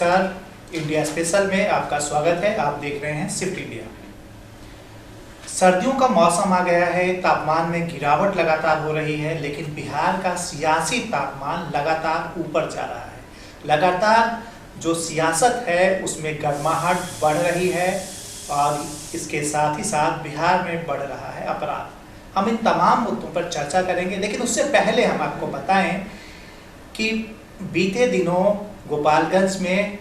नमस्कार, India special में आपका स्वागत है। आप देख रहे हैं शिफ्ट इंडिया। सर्दियों का मौसम आ गया है, तापमान में गिरावट लगातार हो रही है, लेकिन बिहार का सियासी तापमान लगातार ऊपर जा रहा है। लगातार जो सियासत है उसमें गर्माहट बढ़ रही है और इसके साथ ही साथ बिहार में बढ़ रहा है अपराध। हम इन तमाम मुद्दों पर चर्चा करेंगे, लेकिन उससे पहले हम आपको बताएं कि बीते दिनों गोपालगंज में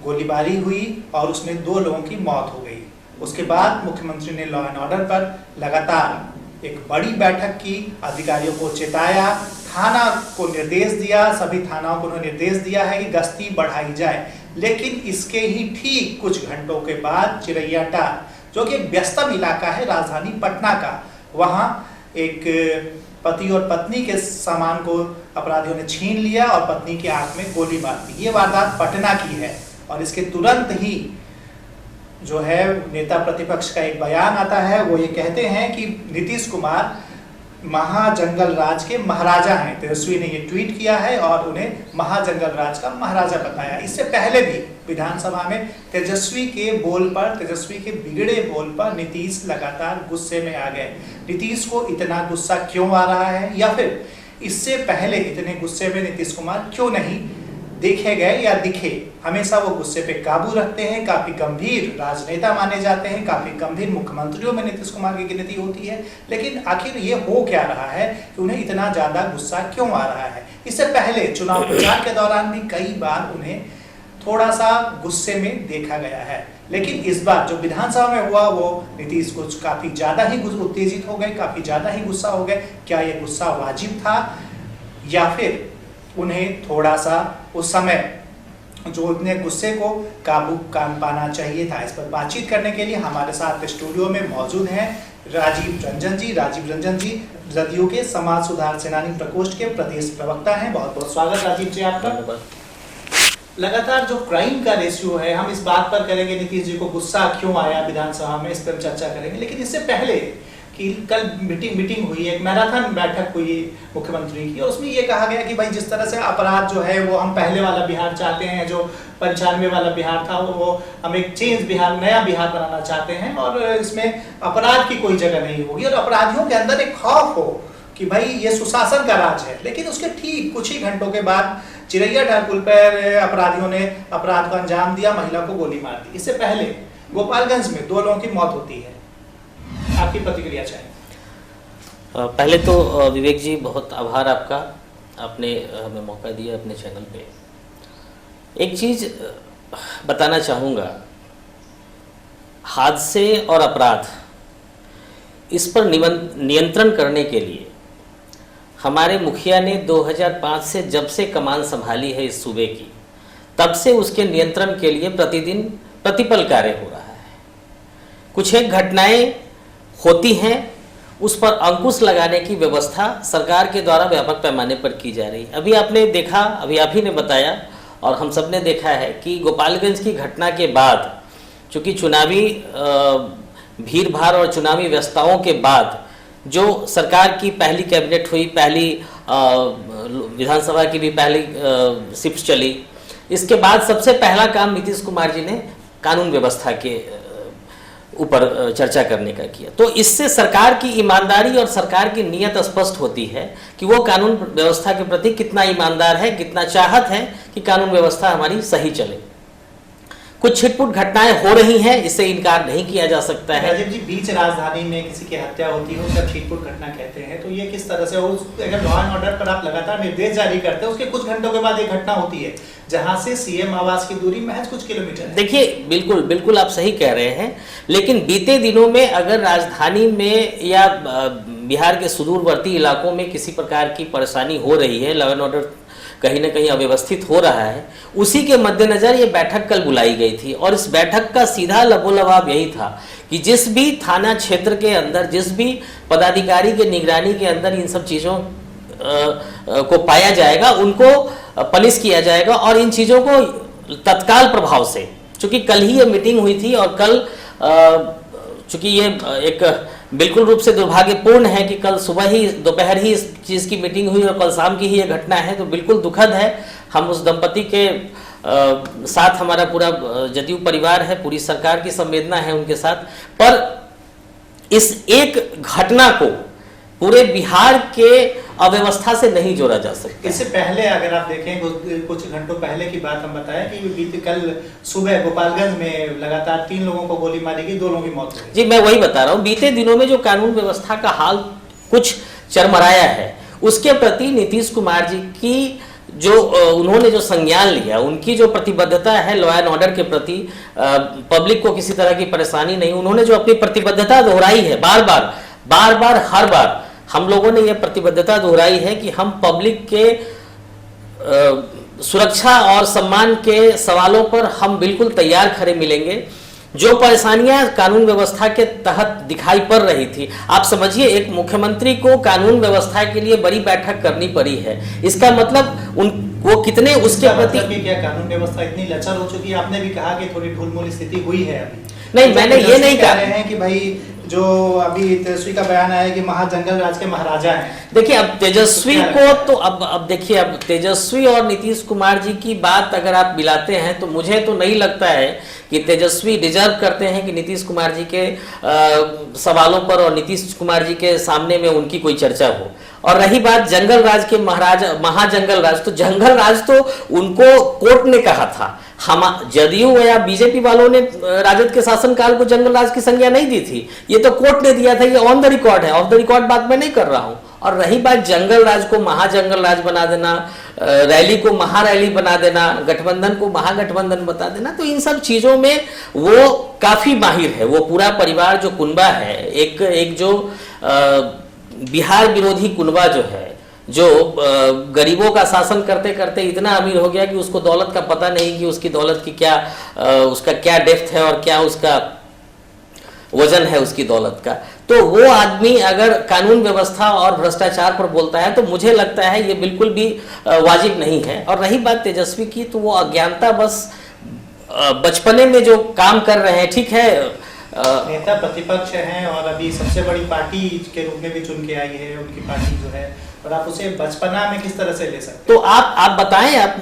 गोलीबारी हुई और उसमें 2 लोगों की मौत हो गई। उसके बाद मुख्यमंत्री ने लॉ एंड ऑर्डर पर लगातार एक बड़ी बैठक की, अधिकारियों को चेताया, थाना को निर्देश दिया, सभी थानाओं को निर्देश दिया है कि गश्ती बढ़ाई जाए। लेकिन इसके ही ठीक कुछ घंटों के बाद चिरैयाटार, जो कि एक व्यस्तम इलाका है राजधानी पटना का, वहाँ एक पति और पत्नी के सामान को अपराधियों ने छीन लिया और पत्नी की आंख में गोली मार दी। ये वारदात पटना की है और इसके तुरंत ही जो है नेता प्रतिपक्ष का एक बयान आता है। वो ये कहते हैं कि नीतीश कुमार महाजंगल राज के महाराजा हैं। तेजस्वी ने ये ट्वीट किया है और उन्हें महाजंगल राज का महाराजा बताया। इससे पहले भी विधानसभा में तेजस्वी के बोल पर, तेजस्वी के बिगड़े बोल पर नीतीश लगातार गुस्से में आ गए। नीतीश को इतना गुस्सा क्यों आ रहा है, या फिर इससे पहले इतने गुस्से में नीतीश कुमार क्यों नहीं देखे गए या दिखे? हमेशा वो गुस्से पे काबू रखते हैं, काफी गंभीर राजनेता माने जाते हैं, काफी गंभीर मुख्यमंत्रियों में नीतीश कुमार की गिनती होती है। लेकिन आखिर ये हो क्या रहा है कि उन्हें इतना ज्यादा गुस्सा क्यों आ रहा है? इससे पहले चुनाव प्रचार के दौरान भी कई बार उन्हें थोड़ा सा गुस्से में देखा गया है, लेकिन इस बार जो विधानसभा में हुआ वो नीतीश कुछ काफी ज्यादा ही उत्तेजित हो गए, काफी ज्यादा ही गुस्सा हो गए। क्या ये गुस्सा वाजिब था या फिर उन्हें थोड़ा सा उस समय जो उतने गुस्से को काबू पाना चाहिए था? इस पर बातचीत करने के लिए हमारे साथ स्टूडियो में मौजूद हैं राजीव रंजन जी। राजीव रंजन जी जदयू के समाज सुधार सेनानी प्रकोष्ठ के प्रदेश प्रवक्ता हैं। बहुत बहुत स्वागत राजीव जी आपका। लगातार जो क्राइम का रेशियो है, हम इस बात पर करेंगे नीतीश जी को गुस्सा क्यों आया विधानसभा में, इस पर चर्चा करेंगे। लेकिन इससे पहले कि कल मीटिंग हुई, एक मैराथन बैठक हुई मुख्यमंत्री की, और उसमें ये कहा गया कि भाई जिस तरह से अपराध जो है वो हम पहले वाला बिहार चाहते हैं, जो 95 वाला बिहार था वो हम एक चेंज बिहार, नया बिहार बनाना चाहते हैं और इसमें अपराध की कोई जगह नहीं होगी और अपराधियों के अंदर एक खौफ हो कि भाई ये सुशासन का राज है। लेकिन उसके ठीक कुछ ही घंटों के बाद चिरैयाटार पुल पर अपराधियों ने अपराध को अंजाम दिया, महिला को गोली मार दी। इससे पहले गोपालगंज में 2 लोगों की मौत होती है। आपकी प्रतिक्रिया चाहिए। पहले तो विवेक जी बहुत आभार आपका, आपने हमें मौका दिया अपने चैनल पे। एक चीज़ बताना चाहूँगा, हादसे और अपराध इस पर नियंत्रण करने के लिए हमारे मुखिया ने 2005 से जब से कमान संभाली है इस सूबे की, तब से उसके नियंत्रण के लिए प्रतिदिन प्रतिपल कार्य हो रहा है। कुछ एक घटनाएं होती हैं, उस पर अंकुश लगाने की व्यवस्था सरकार के द्वारा व्यापक पैमाने पर की जा रही है। अभी आपने देखा, अभी आप ही ने बताया और हम सब ने देखा है कि गोपालगंज की घटना के बाद, चूँकि चुनावी भीड़ भाड़ और चुनावी व्यस्तताओं के बाद जो सरकार की पहली कैबिनेट हुई, पहली विधानसभा की भी पहली शिफ्ट चली, इसके बाद सबसे पहला काम नीतीश कुमार जी ने कानून व्यवस्था के ऊपर चर्चा करने का किया। तो इससे सरकार की ईमानदारी और सरकार की नीयत स्पष्ट होती है कि वो कानून व्यवस्था के प्रति कितना ईमानदार है, कितना चाहत है कि कानून व्यवस्था हमारी सही चले। कुछ छिटपुट घटनाएं हो रही हैं, इससे इनकार नहीं किया जा सकता है। राजीव जी, बीच राजधानी में किसी की हत्या होती है, उसका छिटपुट घटना कहते हैं, तो ये किस तरह से? अगर लॉ एंड ऑर्डर पर आप लगातार निर्देश जारी करते हैं, उसके कुछ घंटों के बाद एक घटना होती है जहां से सीएम आवास की दूरी महज कुछ किलोमीटर है। देखिए, बिल्कुल आप सही कह रहे हैं, लेकिन बीते दिनों में अगर राजधानी में या बिहार के सुदूरवर्ती इलाकों में किसी प्रकार की परेशानी हो रही है, लॉ एंड ऑर्डर कहीं ना कहीं अव्यवस्थित हो रहा है, उसी के मद्देनजर ये बैठक कल बुलाई गई थी। और इस बैठक का सीधा लबोलबाब यही था कि जिस भी थाना क्षेत्र के अंदर, जिस भी पदाधिकारी के निगरानी के अंदर इन सब चीज़ों को पाया जाएगा, उनको पनिश किया जाएगा और इन चीज़ों को तत्काल प्रभाव से, चूँकि कल ही ये मीटिंग हुई थी और कल चूँकि ये एक बिल्कुल रूप से दुर्भाग्यपूर्ण है कि कल सुबह ही, दोपहर ही इस चीज़ की मीटिंग हुई और कल शाम की ही ये घटना है, तो बिल्कुल दुखद है। हम उस दंपति के साथ हमारा पूरा जदयू परिवार है, पूरी सरकार की संवेदना है उनके साथ। पर इस एक घटना को पूरे बिहार के अव्यवस्था से नहीं जोड़ा जा सकता। इससे पहले अगर आप देखें, कुछ घंटों पहले की बात हम बताएं कि बीते कल सुबह गोपालगंज में लगातार 3 लोगों को गोली मारी गई, 2 लोगों की मौत हुई। जी, मैं वही बता रहा हूँ, बीते दिनों में जो कानून व्यवस्था का हाल कुछ चरमराया है, उसके प्रति नीतीश कुमार जी की जो उन्होंने जो संज्ञान लिया, उनकी जो प्रतिबद्धता है लॉ एंड ऑर्डर के प्रति, पब्लिक को किसी तरह की परेशानी नहीं, उन्होंने जो अपनी प्रतिबद्धता दोहराई है बार बार हर बार हम लोगों ने यह प्रतिबद्धता दोहराई है कि हम पब्लिक के सुरक्षा और सम्मान के सवालों पर हम बिल्कुल तैयार खड़े मिलेंगे। जो परेशानियां कानून व्यवस्था के तहत दिखाई पड़ रही थी, आप समझिए एक मुख्यमंत्री को कानून व्यवस्था के लिए बड़ी बैठक करनी पड़ी है, इसका मतलब वो कितने उसके प्रति मतलब क्या कानून व्यवस्था इतनी लचर हो चुकी है? आपने भी कहा कि थोड़ी ढुलमुल स्थिति हुई है अभी। नहीं, मैंने ये नहीं कहा है कि भाई जो अभी तेजस्वी का बयान आया कि महाजंगल राज के महाराजा हैं। देखिए, अब तेजस्वी को तो अब देखिए, अब तेजस्वी और नीतीश कुमार जी की बात अगर आप मिलाते हैं तो मुझे तो नहीं लगता है कि तेजस्वी डिजर्व करते हैं कि नीतीश कुमार जी के सवालों पर और नीतीश कुमार जी के सामने में उनकी कोई चर्चा हो। और रही बात जंगल राज के महाराजा, महाजंगल राज, तो जंगल राज तो उनको कोर्ट ने कहा था, हम जदयू या बीजेपी वालों ने राजद के शासनकाल को जंगल राज की संज्ञा नहीं दी थी, ये तो कोर्ट ने दिया था। ये ऑन द रिकॉर्ड है, ऑफ द रिकॉर्ड बात मैं नहीं कर रहा हूं। और रही बात जंगल राज को महाजंगल राज बना देना, रैली को महारैली बना देना, गठबंधन को महागठबंधन बता देना, तो इन सब चीजों में वो काफी माहिर है। वो पूरा परिवार जो कुनबा है, एक जो बिहार विरोधी कुनबा जो है, जो गरीबों का शासन करते करते इतना अमीर हो गया कि उसको दौलत का पता नहीं कि उसकी दौलत की क्या उसका क्या डेप्थ है और क्या उसका वजन है उसकी दौलत का। तो वो आदमी अगर कानून व्यवस्था और भ्रष्टाचार पर बोलता है तो मुझे लगता है ये बिल्कुल भी वाजिब नहीं है। और रही बात तेजस्वी की, तो वो अज्ञानता बस बचपने में जो काम कर रहे हैं, ठीक है, नेता प्रतिपक्ष हैं और अभी सबसे बड़ी पार्टी के रूप में भी चुन के आई है उनकी पार्टी जो है, और आप उसे बचपना में किस तरह से ले सकते? तो आप बताएं, आप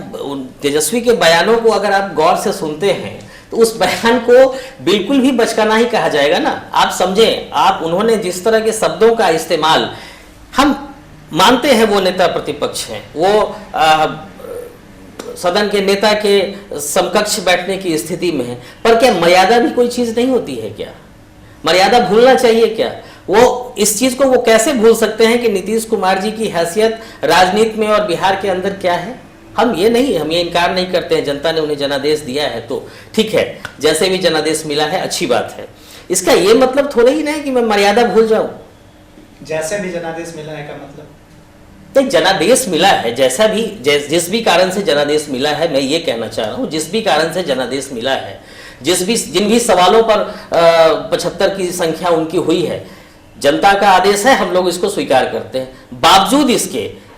तेजस्वी के बयानों को अगर आप गौर से सुनते हैं तो उस बयान को बिल्कुल भी बचकाना ही कहा जाएगा ना। आप समझें, आप उन्होंने जिस तरह के शब्दों का इस्तेमाल, हम मानते हैं वो नेता प्रतिपक्ष हैं, वो सदन के नेता के समकक्ष बैठने की स्थिति में है, पर क्या मर्यादा भी कोई चीज नहीं होती है? क्या मर्यादा भूलना चाहिए क्या? वो इस चीज को वो कैसे भूल सकते हैं कि नीतीश कुमार जी की हैसियत राजनीति में और बिहार के अंदर क्या है? हम ये इनकार नहीं करते हैं, जनता ने उन्हें जनादेश दिया है तो ठीक है, जैसे भी जनादेश मिला है अच्छी बात है। इसका ये मतलब थोड़ा ही नहीं कि मैं मर्यादा भूल जाऊं। जैसे भी जनादेश मिला है का मतलब नहीं, जनादेश मिला है, जैसा भी जिस भी कारण से जनादेश मिला है, मैं ये कहना चाह रहा हूँ, जिस भी कारण से जनादेश मिला है, जिन भी सवालों पर 75 की संख्या उनकी हुई है, जनता का आदेश है, हम लोग इसको स्वीकार करते हैं। बावजूद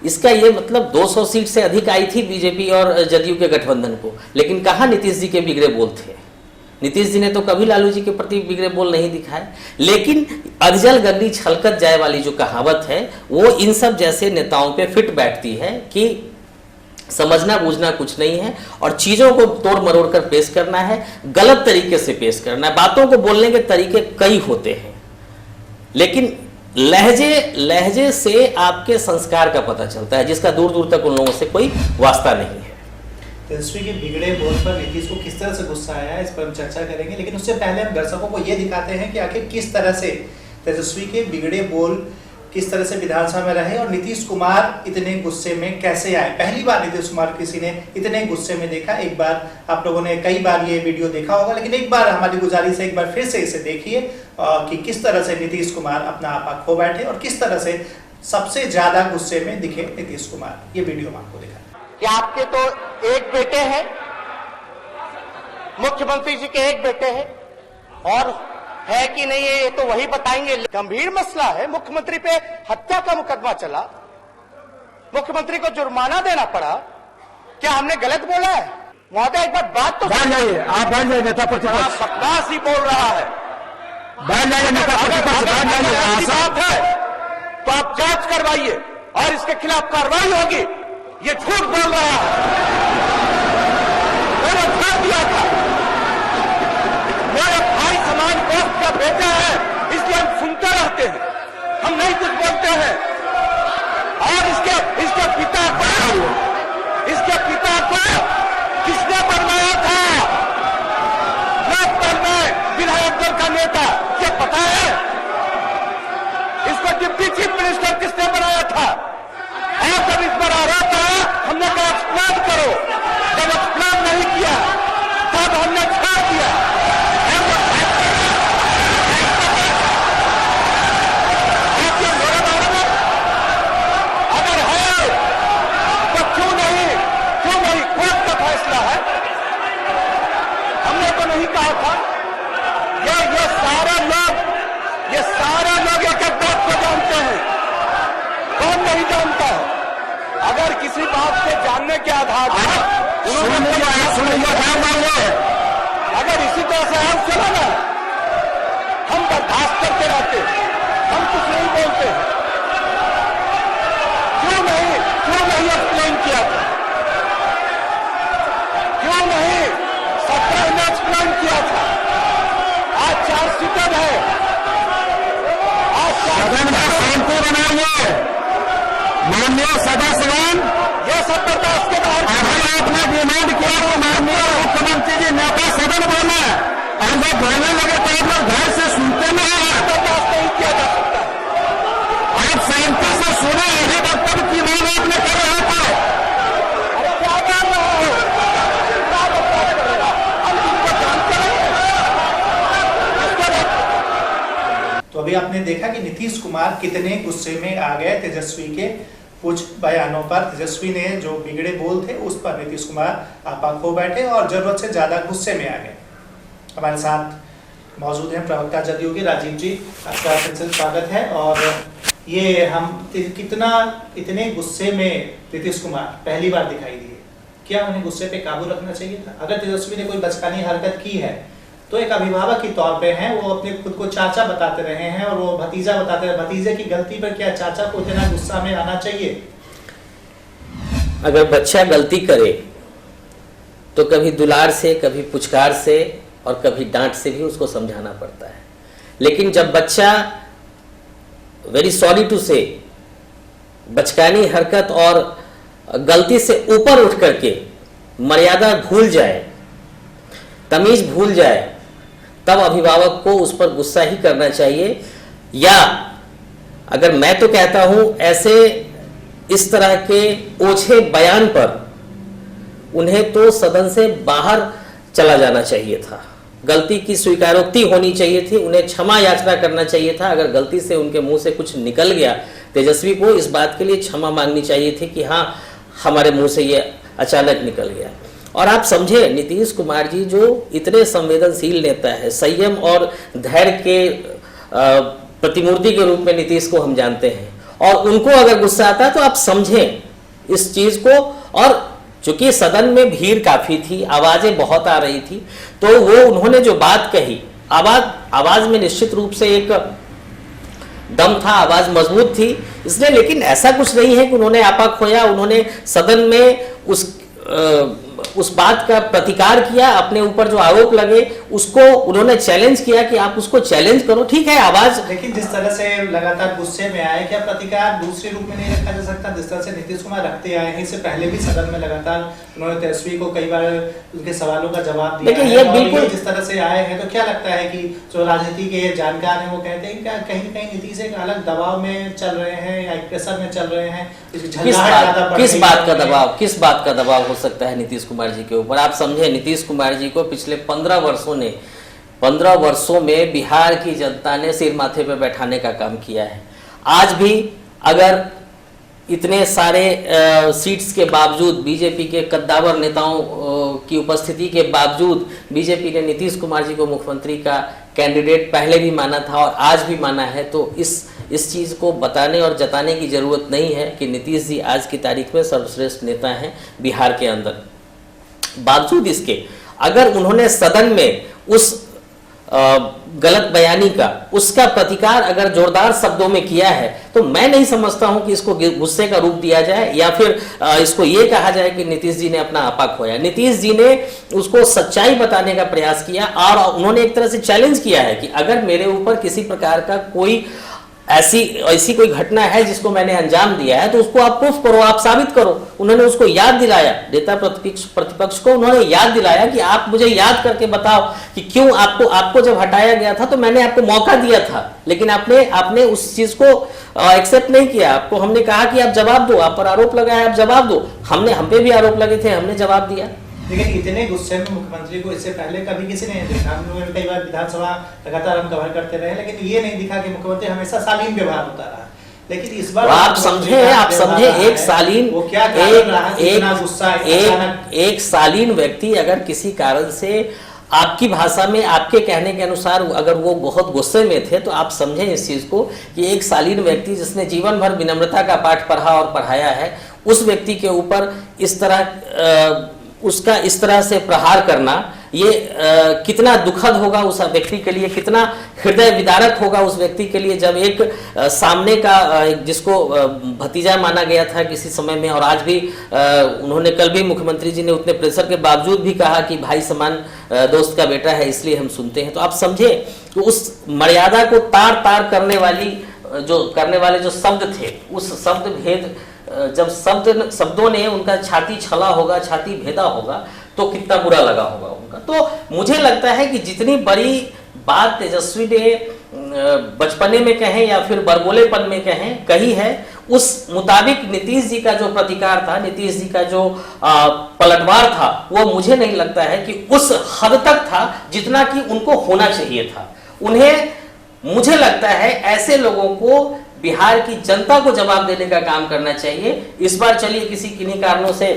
इसका ये मतलब 200 सीट से अधिक आई थी बीजेपी और जदयू के गठबंधन को, लेकिन कहाँ नीतीश जी के बिगड़े बोल थे? नीतीश जी ने तो कभी लालू जी के प्रति बिगड़े बोल नहीं दिखाए। लेकिन अधजल गंदी छलकत जाए वाली जो कहावत है, वो इन सब जैसे नेताओं पे फिट बैठती है कि समझना बूझना कुछ नहीं है और चीजों को तोड़ मरोड़ कर पेश करना है, गलत तरीके से पेश करना है। बातों को बोलने के तरीके कई होते हैं, लेकिन लहजे से आपके संस्कार का पता चलता है, जिसका दूर दूर तक उन लोगों से कोई वास्ता नहीं है। तेजस्वी के बिगड़े बोल पर नीतीश को किस तरह से गुस्सा आया, इस पर हम चर्चा करेंगे, लेकिन उससे पहले हम दर्शकों को ये दिखाते हैं कि आखिर किस तरह से तेजस्वी के बिगड़े बोल किस तरह से विधानसभा में रहे और नीतीश कुमार इतने गुस्से में कैसे आए। पहली बार नीतीश कुमार किसी ने इतने गुस्से में देखा। एक बार आप लोगों ने कई बार ये वीडियो देखा होगा, लेकिन एक बार हमारी गुजारिश है, एक बार फिर से इसे देखिए कि किस तरह से नीतीश कुमार अपना आपा खो बैठे और किस तरह से सबसे ज्यादा गुस्से में दिखे नीतीश कुमार। ये वीडियो हम आपको दिखा कि आपके तो एक बेटे हैं, मुख्यमंत्री जी के एक बेटे हैं, और है कि नहीं है ये तो वही बताएंगे। गंभीर मसला है, मुख्यमंत्री पे हत्या का मुकदमा चला, मुख्यमंत्री को जुर्माना देना पड़ा, क्या हमने गलत बोला है? महोदय एक बात तो बैठ जाइए, आप बैठ जाइए। नेता प्रतिपक्ष बकवास ही बोल रहा है, बैठ जाइए। नेता प्रतिपक्ष बैठ जाइए। ऐसी बात है तो आप जांच करवाइए और इसके खिलाफ कार्रवाई होगी। ये झूठ बोल रहा है। नहीं कुछ बोलते हैं। और इसके पिता को किसने बनवाया था? लोकदल में विधायक दल का नेता, ये पता है? इसको डिप्टी चीफ मिनिस्टर किसने बनाया था? और जब इस पर आरोप आया, हमने कहा एक्सप्लेन करो। जब एक्सप्लेन नहीं किया तब हमने छोड़ दिया। अगर है तो क्यों नहीं कोर्ट का फैसला है, हमने तो नहीं कहा था। ये सारे लोग एक एक बात को जानते हैं, कौन नहीं जानता है? अगर किसी बात को जानने के आधार पर अगर इसी तरह से हम चला ना, हम बर्दाश्त करते रहते, हम कुछ नहीं बोलते। क्यों नहीं एक्सप्लेन किया था? क्यों नहीं 17 में एक्सप्लेन किया था? आज चार्जशीटेड है, शांति बनाइए माननीय सदस्यगण। ये सब बर्दाश्त के बाहर आपने डिमांड किया तो माननीय मुख्यमंत्री जी नेता सदन बोले, और जब बोलने लगे तो आप लोग घर से सुनते नहीं हैं। बर्दाश्त नहीं किया जा सकता है। आप शांति से सुने, यही वक्तव्य की मांग आपने कर रहे थे। अरे क्या कर रहे हो? क्या बर्दाश्त करेगा? हम तुमको जानते नहीं। तो अभी आपने देखा कि नीतीश कुमार कितने गुस्से में आ गए तेजस्वी के कुछ बयानों पर। तेजस्वी ने जो बिगड़े बोल थे उस पर नीतीश कुमार आपा खो बैठे और जरूरत से ज्यादा गुस्से में आ गए। हमारे साथ मौजूद हैं प्रवक्ता जदयू के राजीव जी, आपका फिर से स्वागत है। और ये हम इतने गुस्से में नीतीश कुमार पहली बार दिखाई दिए, क्या उन्हें गुस्से पे काबू रखना चाहिए था? अगर तेजस्वी ने कोई बचकानी हरकत की है तो एक अभिभावक के तौर पे हैं, वो अपने खुद को चाचा बताते रहे हैं और वो भतीजा बताते रहे। भतीजे की गलती पर क्या चाचा को इतना गुस्सा में आना चाहिए? अगर बच्चा गलती करे तो कभी दुलार से, कभी पुचकार से और कभी डांट से भी उसको समझाना पड़ता है। लेकिन जब बच्चा वेरी सॉरी टू से बचकानी हरकत और गलती से ऊपर उठ करके मर्यादा भूल जाए, तमीज भूल जाए, तब अभिभावक को उस पर गुस्सा ही करना चाहिए। या अगर मैं तो कहता हूं ऐसे इस तरह के ओछे बयान पर उन्हें तो सदन से बाहर चला जाना चाहिए था। गलती की स्वीकारोक्ति होनी चाहिए थी, उन्हें क्षमा याचना करना चाहिए था। अगर गलती से उनके मुंह से कुछ निकल गया, तेजस्वी को इस बात के लिए क्षमा मांगनी चाहिए थी कि हाँ, हमारे मुंह से ये अचानक निकल गया। और आप समझे, नीतीश कुमार जी जो इतने संवेदनशील नेता है, संयम और धैर्य के प्रतिमूर्ति के रूप में नीतीश को हम जानते हैं, और उनको अगर गुस्सा आता है तो आप समझें इस चीज को। और चूंकि सदन में भीड़ काफी थी, आवाजें बहुत आ रही थी, तो वो उन्होंने जो बात कही, आवाज में निश्चित रूप से एक दम था, आवाज मजबूत थी इसलिए। लेकिन ऐसा कुछ नहीं है कि उन्होंने आपा खोया। उन्होंने सदन में उस बात का प्रतिकार किया, अपने ऊपर जो आरोप लगे उसको उन्होंने चैलेंज किया कि आप उसको चैलेंज करो, ठीक है आवाज। लेकिन जिस तरह से लगातार गुस्से में आए, क्या प्रतिकार दूसरे रूप में नहीं रखा जा सकता जिस तरह से नीतीश कुमार रखते आए हैं? इससे पहले भी सदन में लगातार उन्होंने तेजस्वी को कई बार उनके सवालों का जवाब दिया। देखिए ये बिल्कुल जिस तरह से आए हैं, तो क्या लगता है कि जो राजनीति के जानकार हैं वो कहते हैं कि कहीं न कहीं नीतीश एक अलग दबाव में चल रहे हैं या प्रेशर में चल रहे हैं? किस बात का दबाव हो सकता है नीतीश कुमार जी के ऊपर? आप समझे, नीतीश कुमार जी को पिछले 15 वर्षों में बिहार की जनता ने सिर माथे पे बैठाने का काम किया है। आज भी अगर इतने सारे सीट्स के बावजूद, बीजेपी के कद्दावर नेताओं की उपस्थिति के बावजूद, बीजेपी ने नीतीश कुमार जी को मुख्यमंत्री का कैंडिडेट पहले भी माना था और आज भी माना है। तो इस चीज़ को बताने और जताने की ज़रूरत नहीं है कि नीतीश जी आज की तारीख में सर्वश्रेष्ठ नेता हैं बिहार के अंदर। बावजूद इसके अगर उन्होंने सदन में उस गलत बयानी का, उसका प्रतिकार अगर जोरदार शब्दों में किया है, तो मैं नहीं समझता हूं कि इसको गुस्से का रूप दिया जाए या फिर इसको ये कहा जाए कि नीतीश जी ने अपना आपा खोया। नीतीश जी ने उसको सच्चाई बताने का प्रयास किया और उन्होंने एक तरह से चैलेंज किया है कि अगर मेरे ऊपर किसी प्रकार का कोई ऐसी कोई घटना है जिसको मैंने अंजाम दिया है तो उसको आप प्रूफ करो, आप साबित करो। उन्होंने उसको याद दिलाया, नेता प्रतिपक्ष को उन्होंने याद दिलाया कि आप मुझे याद करके बताओ कि क्यों आपको जब हटाया गया था तो मैंने आपको मौका दिया था, लेकिन आपने उस चीज को एक्सेप्ट नहीं किया। आपको हमने कहा कि आप जवाब दो, आप पर आरोप लगाया, आप जवाब दो। हम पे भी आरोप लगे थे, हमने जवाब दिया। लेकिन इतने गुस्से में मुख्यमंत्री को इससे पहले कभी किसी ने नहीं देखा। हम लोग कई बार विधानसभा लगातार हम कवर करते रहे, लेकिन ये नहीं दिखा कि मुख्यमंत्री हमेशा शालीन व्यवहार होता रहा। लेकिन इस बार आप समझे एक शालीन, वो क्या कारण रहा कि इतना गुस्सा एक शालीन व्यक्ति अगर किसी कारण से आपकी भाषा में आपके कहने के अनुसार अगर वो बहुत गुस्से में थे, तो आप समझें इस चीज को कि एक शालीन व्यक्ति जिसने जीवन भर विनम्रता का पाठ पढ़ा और पढ़ाया है, उस व्यक्ति के ऊपर इस तरह उसका इस तरह से प्रहार करना ये कितना दुखद होगा उस व्यक्ति के लिए, कितना हृदय विदारक होगा उस व्यक्ति के लिए, जब एक सामने का जिसको भतीजा माना गया था किसी समय में, और आज भी उन्होंने कल भी मुख्यमंत्री जी ने उतने प्रेशर के बावजूद भी कहा कि भाई समान दोस्त का बेटा है इसलिए हम सुनते हैं। तो आप समझे कि उस मर्यादा को तार तार करने वाले जो शब्द थे, उस शब्द भेद जब शब्दों ने उनका छाती छला होगा, छाती भेदा होगा, तो कितना बुरा लगा होगा उनका। तो मुझे लगता है कि जितनी बड़ी बात तेजस्वी ने बचपने में कहें या फिर बरगोलेपन में कही है, उस मुताबिक नीतीश जी का जो प्रतिकार था, नीतीश जी का जो पलटवार था, वो मुझे नहीं लगता है कि उस हद तक था जितना कि उनको होना चाहिए था। मुझे लगता है ऐसे लोगों को बिहार की जनता को जवाब देने का काम करना चाहिए। इस बार चलिए किन्हीं कारणों से,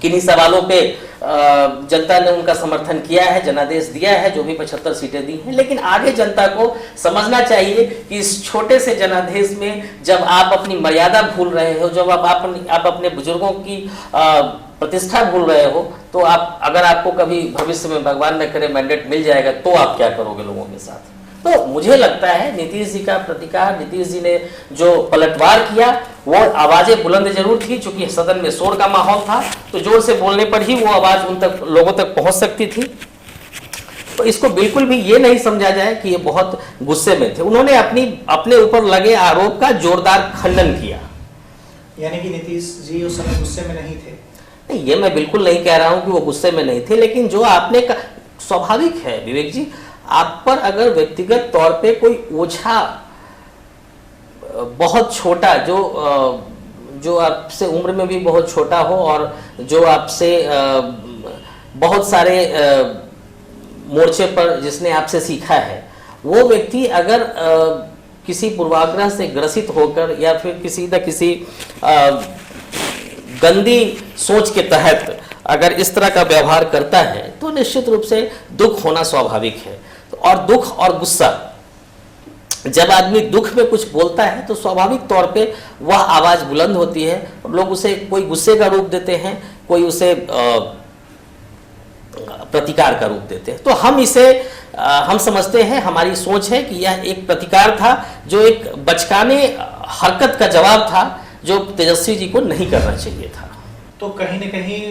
किन्हीं सवालों पे जनता ने उनका समर्थन किया है, जनादेश दिया है, जो भी 75 सीटें दी हैं, लेकिन आगे जनता को समझना चाहिए कि इस छोटे से जनादेश में जब आप अपनी मर्यादा भूल रहे हो, जब आप अपने बुजुर्गों की प्रतिष्ठा भूल रहे हो, तो अगर आपको कभी भविष्य में भगवान न करे मैंडेट मिल जाएगा, तो आप क्या करोगे लोगों के साथ। तो मुझे लगता है नीतीश जी का प्रतिकार, नीतीश जी ने जो पलटवार किया, वो आवाजें बुलंद जरूर थी, चूंकि सदन में शोर का माहौल था, तो जोर से बोलने पर ही वो आवाज लोगों तक पहुंच सकती थी। तो इसको बिल्कुल भी ये नहीं समझा जाए कि ये बहुत गुस्से में थे। उन्होंने अपने ऊपर लगे आरोप का जोरदार खंडन किया। यानी कि नीतीश जी उस समय गुस्से में नहीं थे? नहीं, ये मैं बिल्कुल नहीं कह रहा हूं कि वो गुस्से में नहीं थे, लेकिन जो आपने स्वाभाविक है विवेक जी, आप पर अगर व्यक्तिगत तौर पे कोई ओझा बहुत छोटा, जो आपसे उम्र में भी बहुत छोटा हो और जो आपसे बहुत सारे मोर्चे पर जिसने आपसे सीखा है, वो व्यक्ति अगर किसी पूर्वाग्रह से ग्रसित होकर या फिर किसी न किसी गंदी सोच के तहत अगर इस तरह का व्यवहार करता है, तो निश्चित रूप से दुख होना स्वाभाविक है। और दुख और गुस्सा, जब आदमी दुख में कुछ बोलता है तो स्वाभाविक तौर पे वह आवाज बुलंद होती है। लोग उसे कोई गुस्से का रूप देते हैं, कोई उसे प्रतिकार का रूप देते हैं। तो हम समझते हैं, हमारी सोच है कि यह एक प्रतिकार था, जो एक बचकाने हरकत का जवाब था, जो तेजस्वी जी को नहीं करना चाहिए था। तो कहीं न कहीं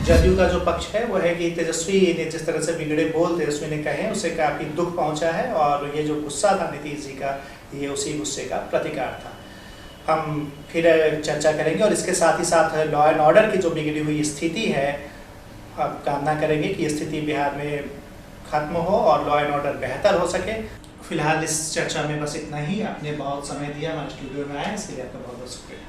जदयू का जो पक्ष है वो है कि तेजस्वी ने जिस तरह से बिगड़े बोल तेजस्वी ने कहे, उसे काफी दुख पहुंचा है, और ये जो गुस्सा था नीतीश जी का, ये उसी गुस्से का प्रतिकार था। हम फिर चर्चा करेंगे, और इसके साथ ही साथ लॉ एंड ऑर्डर की जो बिगड़ी हुई स्थिति है, हम कामना करेंगे कि स्थिति बिहार में खत्म हो और लॉ एंड ऑर्डर बेहतर हो सके। फिलहाल इस चर्चा में बस इतना ही। आपने बहुत समय दिया, हमारे स्टूडियो में आए, इसके लिए आपका बहुत बहुत शुक्रिया।